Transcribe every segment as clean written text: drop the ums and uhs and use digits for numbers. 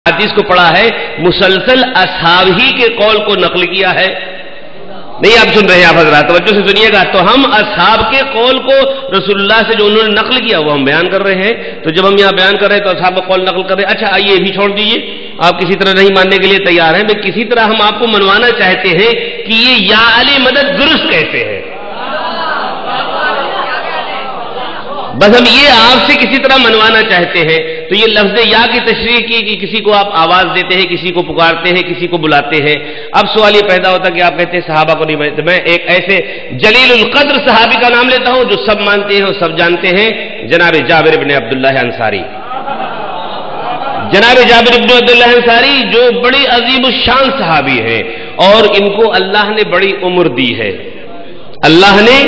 حدیث کو پڑھا ہے مسلسل اصحاب ہی کے قول کو نقل کیا ہے. نہیں آپ سن رہے ہیں آپ حضرات توجہ سے سنیے گا. تو ہم اصحاب کے قول کو رسول اللہ سے جو انہوں نے نقل کیا وہ ہم بیان کر رہے ہیں. تو جب ہم یہاں بیان کر رہے ہیں تو اصحاب کا قول نقل کر رہے ہیں. اچھا آئیے بھی چھوڑ دیجیے, آپ کسی طرح نہیں ماننے کے لیے تیار ہیں. کسی طرح ہم آپ کو منوانا چاہتے ہیں کہ یہ یا علی مدد درست کیسے ہے. بس ہم یہ آپ سے کسی طرح منوانا چاہتے ہیں. تو یہ لفظ یا کی تشریح کی کہ کسی کو آپ آواز دیتے ہیں, کسی کو پکارتے ہیں, کسی کو بلاتے ہیں. اب سوال یہ پیدا ہوتا ہے کہ آپ کہتے ہیں صحابہ کو نہیں مانتے. میں ایک ایسے جلیل القدر صحابی کا نام لیتا ہوں جو سب مانتے ہیں اور سب جانتے ہیں, جناب جابر بن عبداللہ انصاری. جناب جابر بن عبداللہ انصاری جو بڑی عظیم الشان صحابی ہیں اور ان کو اللہ نے بڑی عمر دی ہے. اللہ نے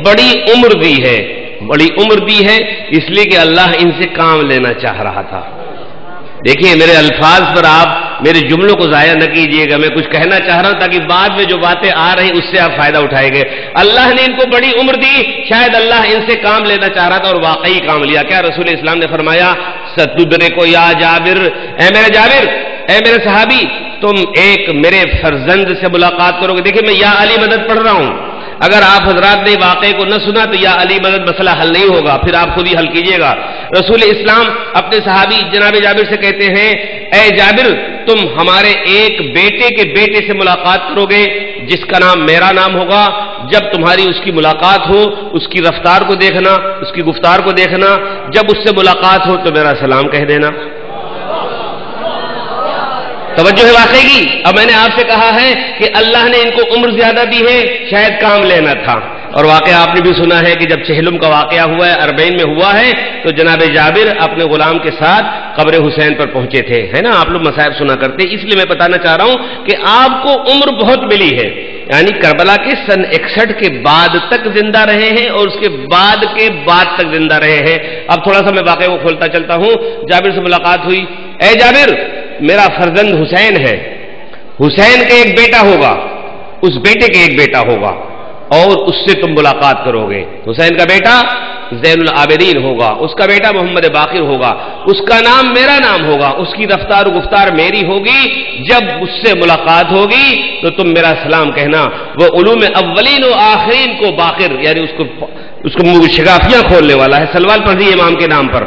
بڑی عمر دی ہے, بڑی عمر دی ہے اس لیے کہ اللہ ان سے کام لینا چاہ رہا تھا. دیکھیے میرے الفاظ پر آپ میرے جملوں کو ضائع نہ کیجیے گا. میں کچھ کہنا چاہ رہا ہوں تاکہ بعد میں جو باتیں آ رہی اس سے آپ فائدہ اٹھائیں گے. اللہ نے ان کو بڑی عمر دی, شاید اللہ ان سے کام لینا چاہ رہا تھا اور واقعی کام لیا. کیا رسول اسلام نے فرمایا ستدرکو یا جابر, اے میرے جابر, اے میرے صحابی, تم ایک میرے فرزند سے ملاقات کرو گے. دیکھیں میں یا علی مدد پڑھ رہا ہوں. اگر آپ حضرات نے واقعے کو نہ سنا تو یا علی مدد مسئلہ حل نہیں ہوگا, پھر آپ خود ہی حل کیجئے گا. رسول اسلام اپنے صحابی جناب جابر سے کہتے ہیں اے جابر تم ہمارے ایک بیٹے کے بیٹے سے ملاقات کرو گے جس کا نام میرا نام ہوگا. جب تمہاری اس کی ملاقات ہو اس کی رفتار کو دیکھنا, اس کی گفتار کو دیکھنا. جب اس سے ملاقات ہو تو میرا سلام کہہ دینا. توجہ ہے واقعی کی. اب میں نے آپ سے کہا ہے کہ اللہ نے ان کو عمر زیادہ دی ہے, شاید کام لینا تھا. اور واقعہ آپ نے بھی سنا ہے کہ جب چہلم کا واقعہ ہوا ہے, اربعین میں ہوا ہے, تو جناب جابر اپنے غلام کے ساتھ قبر حسین پر پہنچے تھے. ہے نا, آپ لوگ مصائب سنا کرتے, اس لیے میں بتانا چاہ رہا ہوں کہ آپ کو عمر بہت ملی ہے. یعنی کربلا کے سن 61 کے بعد تک زندہ رہے ہیں اور اس کے بعد تک زندہ رہے ہیں. اب تھوڑا سا میں واقعے کو کھولتا چلتا ہوں. جابر سے ملاقات ہوئی. اے جابر میرا فرزند حسین ہے, حسین کا ایک بیٹا ہوگا, اس بیٹے کے ایک بیٹا ہوگا اور اس سے تم ملاقات کرو گے. حسین کا بیٹا زین العابدین ہوگا, اس کا بیٹا محمد باقر ہوگا, اس کا نام میرا نام ہوگا, اس کی رفتار و گفتار میری ہوگی. جب اس سے ملاقات ہوگی تو تم میرا سلام کہنا. وہ علوم اولین و آخرین کو باقر, یعنی اس کو شگافیاں کھولنے والا ہے. سلوات پڑھیے امام کے نام پر.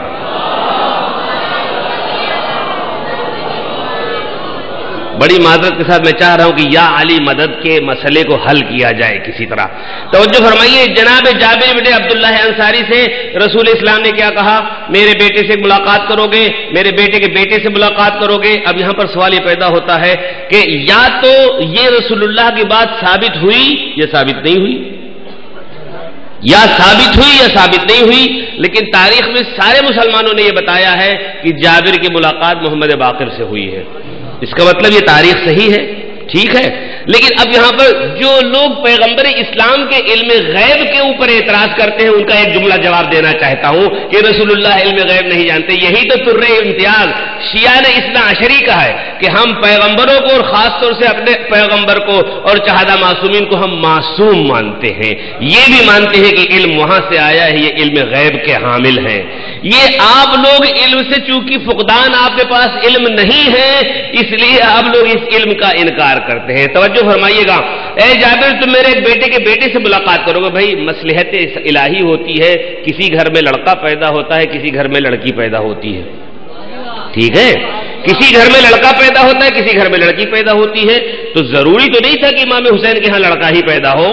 بڑی معذرت کے ساتھ میں چاہ رہا ہوں کہ یا علی مدد کے مسئلے کو حل کیا جائے کسی طرح. توجہ فرمائیے, جناب جابر بن عبداللہ انصاری سے رسول اسلام نے کیا کہا, میرے بیٹے سے ملاقات کرو گے, میرے بیٹے کے بیٹے سے ملاقات کرو گے. اب یہاں پر سوال یہ پیدا ہوتا ہے کہ یا تو یہ رسول اللہ کی بات ثابت ہوئی یا ثابت نہیں ہوئی, یا ثابت ہوئی یا ثابت نہیں ہوئی. لیکن تاریخ میں سارے مسلمانوں نے یہ بتایا ہے کہ جابر کی ملاقات محمد باقر سے ہوئی ہے. اس کا مطلب یہ تاریخ صحیح ہے, ٹھیک ہے. لیکن اب یہاں پر جو لوگ پیغمبر اسلام کے علم غیب کے اوپر اعتراض کرتے ہیں ان کا ایک جملہ جواب دینا چاہتا ہوں کہ رسول اللہ علم غیب نہیں جانتے. یہی تو ترے امتیاز شیعہ نے اثنا عشری کا ہے کہ ہم پیغمبروں کو اور خاص طور سے اپنے پیغمبر کو اور چہادہ معصومین کو ہم معصوم مانتے ہیں. یہ بھی مانتے ہیں کہ علم وہاں سے آیا ہے, یہ علم غیب کے حامل ہیں. یہ آپ لوگ علم سے چونکہ فقدان آپ کے پاس علم نہیں ہے اس لیے آپ لوگ اس علم کا انکار کرتے ہیں. توجہ فرمائیے گا. اے جابر تم میرے ایک بیٹے کے بیٹے سے ملاقات کرو گے. بھائی مصلحت الہی ہوتی ہے, کسی گھر میں لڑکا پیدا ہوتا ہے, کسی گھر میں لڑکی پیدا ہوتی ہے, ٹھیک ہے. کسی گھر میں لڑکا پیدا ہوتا ہے, کسی گھر میں لڑکی پیدا ہوتی ہے. تو ضروری تو نہیں تھا کہ امام حسین کے ہاں لڑکا ہی پیدا ہو.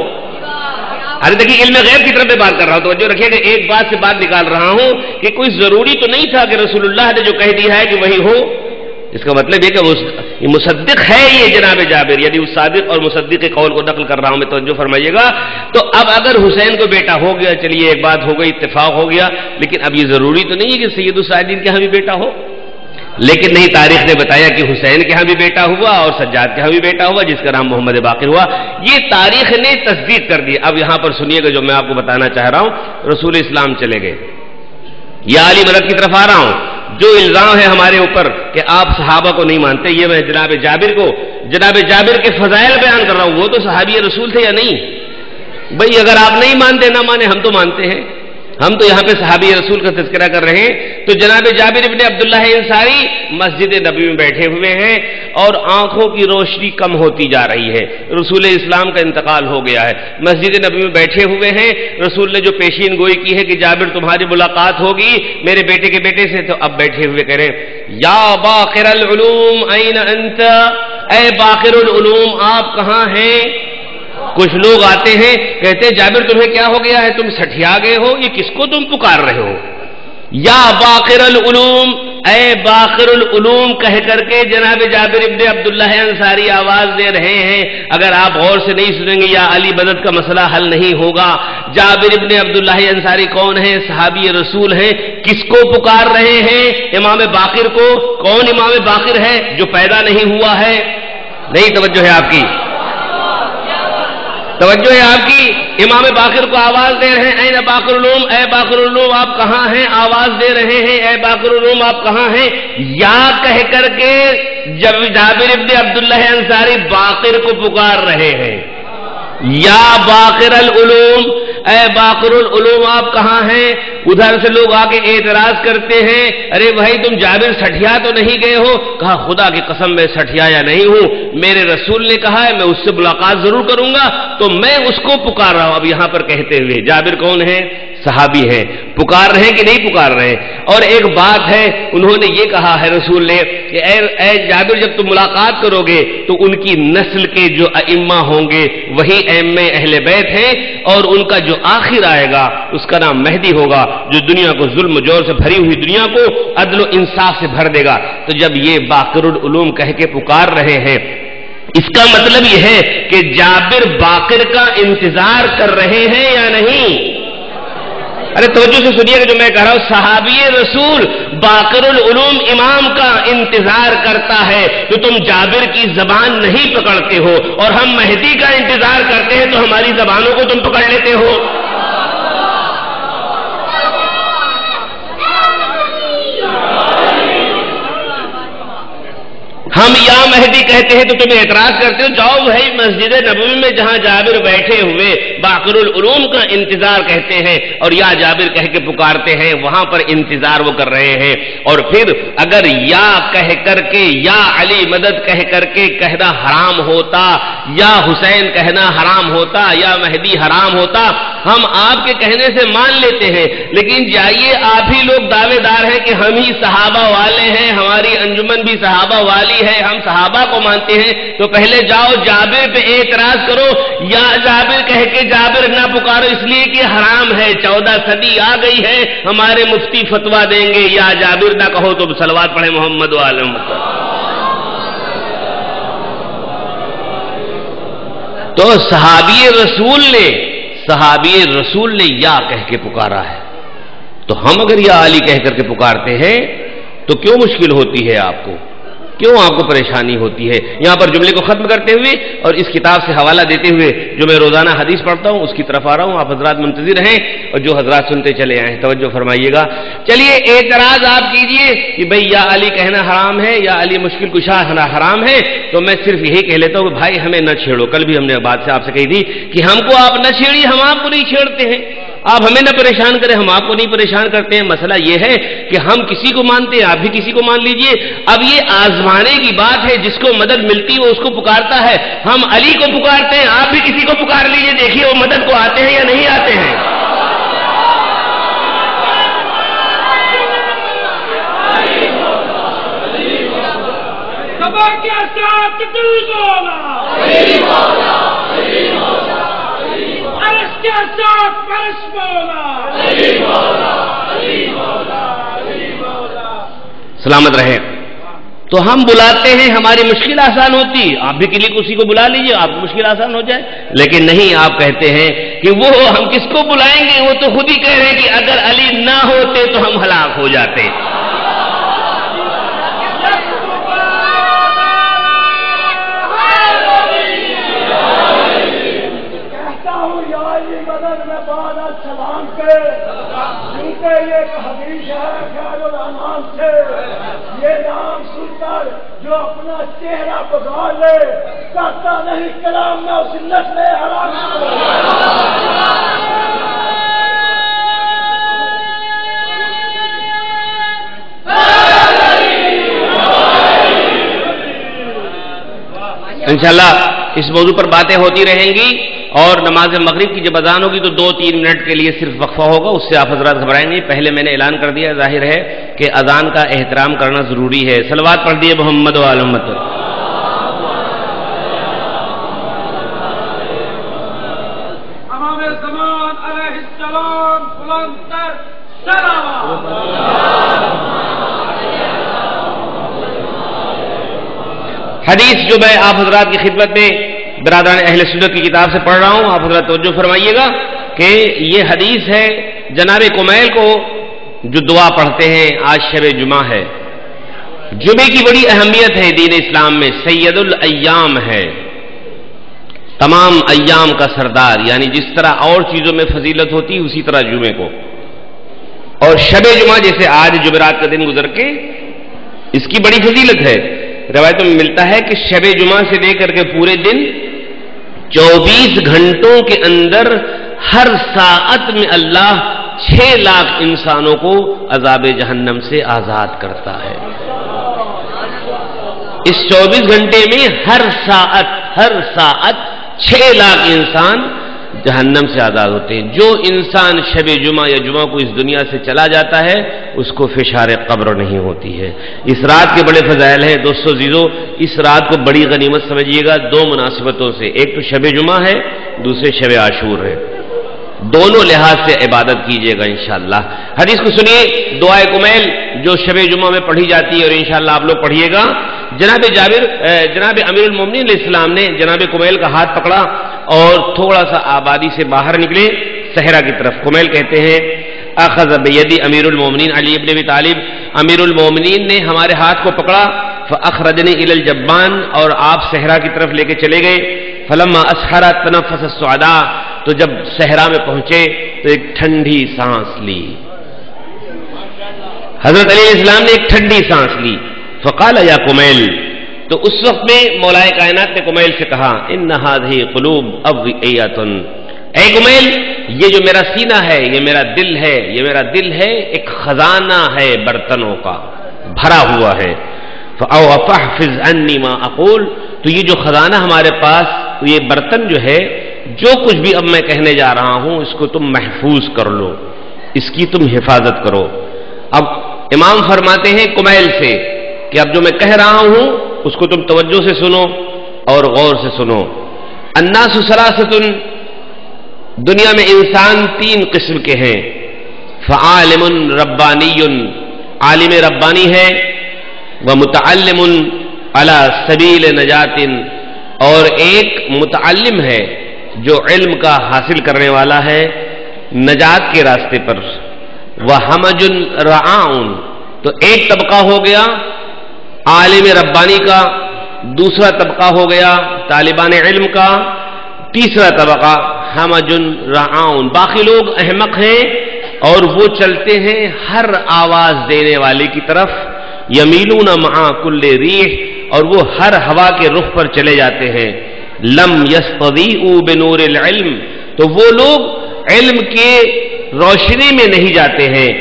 ارے دیکھیے علم غیب کی طرف میں بات کر رہا ہوں, توجہ رکھیے کہ ایک بات سے بات نکال رہا ہوں کہ کوئی ضروری تو نہیں تھا کہ رسول اللہ نے جو کہہ دیا ہے کہ وہی ہو. اس کا مطلب یہ کہ وہ مصدق ہے یہ جناب جابر, یعنی اس صادق اور مصدق کے قول کو نقل کر رہا ہوں میں, توجہ فرمائیے گا. تو اب اگر حسین کو بیٹا ہو گیا, چلیے ایک بات ہو گئی, اتفاق ہو گیا, لیکن اب یہ ضروری تو نہیں ہے کہ سید الصاعدین کے ہاں بھی بیٹا ہو. لیکن نہیں, تاریخ نے بتایا کہ حسین کے ہاں بھی بیٹا ہوا اور سجاد کے ہاں بھی بیٹا ہوا جس کا نام محمد باقر ہوا. یہ تاریخ نے تصدیق کر دی. اب یہاں پر سنیے گا جو میں آپ کو بتانا چاہ رہا ہوں. رسول اسلام چلے گئے, یا علی مدد کی طرف آ رہا ہوں. جو الزام ہے ہمارے اوپر کہ آپ صحابہ کو نہیں مانتے, یہ میں جناب جابر کے فضائل بیان کر رہا ہوں. وہ تو صحابی رسول تھے یا نہیں؟ بھئی اگر آپ نہیں مانتے نہ مانے, ہم تو مانتے ہیں. ہم تو یہاں پہ صحابی رسول کا تذکرہ کر رہے ہیں. تو جناب جابر ابن عبداللہ انصاری مسجد نبی میں بیٹھے ہوئے ہیں اور آنکھوں کی روشنی کم ہوتی جا رہی ہے. رسول اسلام کا انتقال ہو گیا ہے. مسجد نبی میں بیٹھے ہوئے ہیں. رسول نے جو پیشین گوئی کی ہے کہ جابر تمہاری ملاقات ہوگی میرے بیٹے کے بیٹے سے, تو اب بیٹھے ہوئے کہہ رہے ہیں یا باقر العلوم این انت, اے باقر العلوم آپ کہاں ہیں. کچھ لوگ آتے ہیں کہتے ہیں جابر تمہیں کیا ہو گیا ہے, تم سٹھیا گئے ہو, یہ کس کو تم پکار رہے ہو. یا باقر العلوم, اے باقر العلوم کہہ کر کے جناب جابر ابن عبداللہ انصاری آواز دے رہے ہیں. اگر آپ غور سے نہیں سنیں گے یا علی مدد کا مسئلہ حل نہیں ہوگا. جابر ابن عبداللہ انصاری کون ہیں؟ صحابی رسول ہیں. کس کو پکار رہے ہیں؟ امام باقر کو. کون امام باقر ہے؟ جو پیدا نہیں ہوا ہے. نہیں توجہ ہے آپ کی, توجہ ہے آپ کی. امام باقر کو آواز دے رہے ہیں این باقر العلوم, اے باقر العلوم آپ کہاں ہیں. آواز دے رہے ہیں اے باقر العلوم آپ کہاں ہیں. یا کہہ کر کے جب جابر ابن عبداللہ انصاری باقر کو پکار رہے ہیں یا باقر العلوم, اے باقر العلوم آپ کہاں ہیں. ادھر سے لوگ آ کے اعتراض کرتے ہیں ارے بھائی تم جابر سٹھیا تو نہیں گئے ہو. کہا خدا کی قسم میں سٹھیا یا نہیں ہوں, میرے رسول نے کہا ہے میں اس سے ملاقات ضرور کروں گا تو میں اس کو پکار رہا ہوں. اب یہاں پر کہتے ہوئے جابر کون ہے؟ صحابی ہے. پکار رہے کہ نہیں پکار رہے. اور ایک بات ہے انہوں نے یہ کہا ہے رسول نے کہ اے جابر جب تم ملاقات کرو گے تو ان کی نسل کے جو ائمہ ہوں گے وہی ائمہ اہل بیت ہیں, اور ان کا جو آخر آئے گا اس کا نام مہدی ہوگا جو دنیا کو ظلم و جور سے بھری ہوئی دنیا کو عدل و انصاف سے بھر دے گا. تو جب یہ باقر العلوم کہہ کے پکار رہے ہیں اس کا مطلب یہ ہے کہ جابر باقر کا انتظار کر رہے ہیں یا نہیں. ارے توجہ سے سنیے کہ جو میں کہہ رہا ہوں, صحابی رسول باقر العلوم امام کا انتظار کرتا ہے تو تم جابر کی زبان نہیں پکڑتے ہو, اور ہم مہدی کا انتظار کرتے ہیں تو ہماری زبانوں کو تم پکڑ لیتے ہو. ہم یا مہدی کہتے ہیں تو تم اعتراض کرتے ہو. جاؤ بھائی مسجد نبوی میں جہاں جابر بیٹھے ہوئے باقر العلوم کا انتظار کہتے ہیں اور یا جابر کہہ کے پکارتے ہیں, وہاں پر انتظار وہ کر رہے ہیں. اور پھر اگر یا کہہ کر کے یا علی مدد کہہ کر کے کہنا حرام ہوتا, یا حسین کہنا حرام ہوتا, یا مہدی حرام ہوتا, ہم آپ کے کہنے سے مان لیتے ہیں. لیکن جائیے آپ ہی لوگ دعوے دار ہیں کہ ہم ہی صحابہ والے ہیں, ہماری انجمن بھی صحابہ والی ہے, ہم صحابہ کو مانتے ہیں, تو پہلے جاؤ جابر پہ اعتراض کرو. یا جابر کہہ کے جابر نہ پکارو اس لیے کہ حرام ہے. 14 صدی آ گئی ہے, ہمارے مفتی فتوا دیں گے یا جابر نہ کہو تو صلوات پڑھے محمد و آل محمد. تو صحابی رسول نے یا کہہ کے پکارا ہے, تو ہم اگر یا علی کہہ کر کے پکارتے ہیں تو کیوں مشکل ہوتی ہے آپ کو, کیوں آپ کو پریشانی ہوتی ہے. یہاں پر جملے کو ختم کرتے ہوئے اور اس کتاب سے حوالہ دیتے ہوئے جو میں روزانہ حدیث پڑھتا ہوں اس کی طرف آ رہا ہوں. آپ حضرات منتظر ہیں اور جو حضرات سنتے چلے آئے ہیں توجہ فرمائیے گا. چلیے اعتراض آپ کیجئے کہ بھئی یا علی کہنا حرام ہے, یا علی مشکل کشا کہنا حرام ہے, تو میں صرف یہی کہہ لیتا ہوں کہ بھائی ہمیں نہ چھیڑو. کل بھی ہم نے بات سے آپ سے کہی تھی کہ ہم کو آپ نہ چھیڑیے, ہم آپ کو نہیں چھیڑتے ہیں. آپ ہمیں نہ پریشان کریں, ہم آپ کو نہیں پریشان کرتے ہیں. مسئلہ یہ ہے کہ ہم کسی کو مانتے ہیں, آپ بھی کسی کو مان لیجئے. اب یہ آزمانے کی بات ہے, جس کو مدد ملتی وہ اس کو پکارتا ہے. ہم علی کو پکارتے ہیں, آپ بھی کسی کو پکار لیجئے, دیکھیے وہ مدد کو آتے ہیں یا نہیں آتے ہیں. سلامت رہے. تو ہم بلاتے ہیں, ہماری مشکل آسان ہوتی, آپ بھی کسی کو بلا لیجئے, آپ کی مشکل آسان ہو جائے. لیکن نہیں, آپ کہتے ہیں کہ وہ ہم کس کو بلائیں گے, وہ تو خود ہی کہہ رہے ہیں کہ اگر علی نہ ہوتے تو ہم ہلاک ہو جاتے. یہ نام سن کر جو اپنا چہرہ بگا لے کہتا نہیں کلام میں اس نسل حرام انشاءاللہ اس موضوع پر باتیں ہوتی رہیں گی، اور نماز مغرب کی جب اذان ہوگی تو 2-3 منٹ کے لیے صرف وقفہ ہوگا، اس سے آپ حضرات گھبرائیں نہیں۔ پہلے میں نے اعلان کر دیا، ظاہر ہے کہ اذان کا احترام کرنا ضروری ہے۔ صلوات پڑھ دیے محمد و آل محمد۔ امام زمان علیہ السلام بلندتر سلام۔ حدیث جو میں آپ حضرات کی خدمت میں برادران اہل سنت کی کتاب سے پڑھ رہا ہوں، آپ حضرات توجہ فرمائیے گا کہ یہ حدیث ہے جناب کمیل کو جو دعا پڑھتے ہیں۔ آج شب جمعہ ہے، جمعے کی بڑی اہمیت ہے دین اسلام میں، سید الایام ہے، تمام ایام کا سردار، یعنی جس طرح اور چیزوں میں فضیلت ہوتی اسی طرح جمعے کو، اور شب جمعہ جیسے آج جمعرات کا دن گزر کے اس کی بڑی فضیلت ہے۔ روایتوں میں ملتا ہے کہ شب جمعہ سے لے کر کے پورے دن 24 گھنٹوں کے اندر ہر ساعت میں اللہ 6 لاکھ انسانوں کو عذاب جہنم سے آزاد کرتا ہے۔ اس 24 گھنٹے میں ہر ساعت 6 لاکھ انسان جہنم سے آزاد ہوتے ہیں۔ جو انسان شب جمعہ یا جمعہ کو اس دنیا سے چلا جاتا ہے اس کو فشار قبر نہیں ہوتی ہے۔ اس رات کے بڑے فضائل ہیں دوستو عزیزو، اس رات کو بڑی غنیمت سمجھیے گا 2 مناسبتوں سے، ایک تو شب جمعہ ہے، دوسرے شب عاشور ہے، دونوں لحاظ سے عبادت کیجیے گا انشاءاللہ۔ حدیث کو سنیے، دعائے کمیل جو شب جمعہ میں پڑھی جاتی ہے، اور انشاءاللہ آپ لوگ پڑھیے گا۔ جناب امیر المومنین علیہ السلام نے جناب کمیل کا ہاتھ پکڑا اور تھوڑا سا آبادی سے باہر نکلے صحرا کی طرف۔ کمیل کہتے ہیں اخذ بیدی امیر المومنین علی ابن ابی طالب، امیر المومنین نے ہمارے ہاتھ کو پکڑا، فاخرجنی الی الجبان، اور آپ صحرا کی طرف لے کے چلے گئے۔ فلما اسحر تنفس السعداء، تو جب صحرا میں پہنچے تو ایک ٹھنڈی سانس لی، حضرت علی علیہ السلام نے ایک ٹھنڈی سانس لی۔ فقال یا کمیل، تو اس وقت میں مولا کائنات نے کمیل سے کہا ان هذه قلوب اوعیۃ، اے کمیل یہ جو میرا سینہ ہے، یہ میرا دل ہے ایک خزانہ ہے برتنوں کا بھرا ہوا ہے۔ فاحفظ عنی ما اقول، تو یہ جو خزانہ ہمارے پاس، یہ برتن جو ہے، جو کچھ بھی اب میں کہنے جا رہا ہوں اس کو تم محفوظ کر لو، اس کی تم حفاظت کرو۔ اب امام فرماتے ہیں کمیل سے کہ اب جو میں کہہ رہا ہوں اس کو تم توجہ سے سنو اور غور سے سنو۔ الناس ثلاثۃ، دنیا میں انسان 3 قسم کے ہیں، فعالم ربانی، عالم ربانی ہے، ومتعلم علی سبیل نجات، اور ایک متعلم ہے جو علم کا حاصل کرنے والا ہے نجات کے راستے پر، وحمج رعاؤن، تو ایک طبقہ ہو گیا عالم ربانی کا، دوسرا طبقہ ہو گیا طالبان علم کا، تیسرا طبقہ حمج رعاؤن، باقی لوگ احمق ہیں اور وہ چلتے ہیں ہر آواز دینے والے کی طرف، یمیلون مع کل ریح، اور وہ ہر ہوا کے رخ پر چلے جاتے ہیں۔ لم یستضیئوا بنور العلم، تو وہ لوگ علم کے روشنی میں نہیں جاتے ہیں،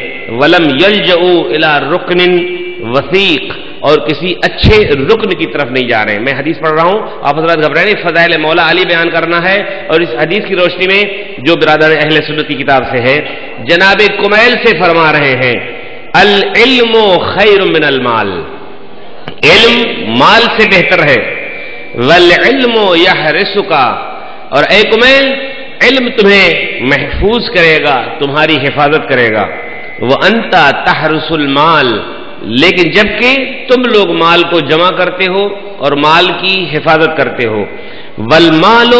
ولم یلجؤوا الی رکن وثیق، اور کسی اچھے رکن کی طرف نہیں جا رہے ہیں۔ میں حدیث پڑھ رہا ہوں، آپ حضرات گھبرائیں نہیں، فضائل مولا علی بیان کرنا ہے، اور اس حدیث کی روشنی میں جو برادر اہل سنت کی کتاب سے ہے، جناب کمیل سے فرما رہے ہیں العلم خیر من المال، علم مال سے بہتر ہے، والعلم یحرسک، اور اے کمیل علم تمہیں محفوظ کرے گا، تمہاری حفاظت کرے گا، وانت تحرس المال، لیکن جبکہ تم لوگ مال کو جمع کرتے ہو اور مال کی حفاظت کرتے ہو، والمال